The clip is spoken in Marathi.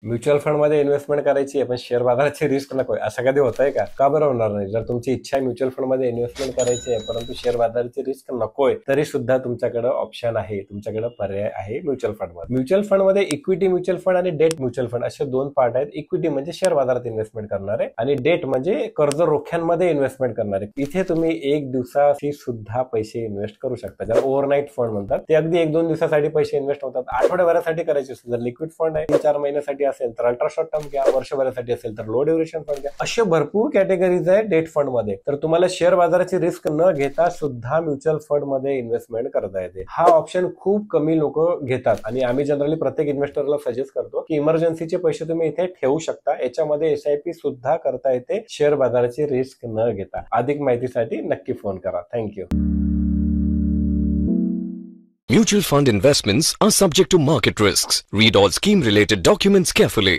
म्युच्युअल फंड मध्ये इन्व्हेस्टमेंट करायची आहे पण शेअर बाजाराची रिस्क नकोय, असं कधी होतंय का? का बरं होणार नाही? जर तुमची इच्छा आहे म्युच्युअल फंड मध्ये इन्व्हेस्टमेंट करायची आहे परंतु शेअर बाजाराची रिस्क नकोय, तरी सुद्धा तुमच्याकडे ऑप्शन आहे, तुमच्याकडे पर्याय आहे म्युच्युअल फंड मध्ये. म्युच्युअल फंड मध्ये इक्विटी म्युच्युअल फंड आणि डेट म्युच्युअल फंड असे दोन पार्ट आहेत. इक्विटी म्हणजे शेअर बाजारात इन्व्हेस्टमेंट करणारे आणि डेट म्हणजे कर्ज रोख्यांमध्ये इन्व्हेस्टमेंट करणारे. इथे तुम्ही एक दिवसाची सुद्धा पैसे इन्व्हेस्ट करू शकता, ज्याला ओव्हरनाईट फंड म्हणतात. ते अगदी 1-2 दिवसासाठी पैसे इन्व्हेस्ट होतात. आठवड्याभरासाठी करायचे जर लिक्विड फंड आहे 3-4 महिन्यासाठी असेल तर अल्ट्रा शॉर्ट टर्म घ्या, वर्षभरासाठी असेल तर लो ड्युरेशन फंड घ्या. असे भरपूर कॅटेगरीज आहे डेट फंड मध्ये. तर तुम्हाला शेअर बाजाराची रिस्क न घेता सुद्धा म्युच्युअल फंड मध्ये इन्व्हेस्टमेंट करता येते. हा ऑप्शन खूप कमी लोक घेतात आणि आम्ही जनरली प्रत्येक इन्व्हेस्टरला सजेस्ट करतो की इमर्जन्सीचे पैसे तुम्ही इथे ठेवू शकता. याच्यामध्ये SIP सुद्धा करता येते शेअर बाजाराची रिस्क न घेता. अधिक माहितीसाठी नक्की फोन करा. Thank you. Mutual fund investments are subject to market risks. Read all scheme related documents carefully.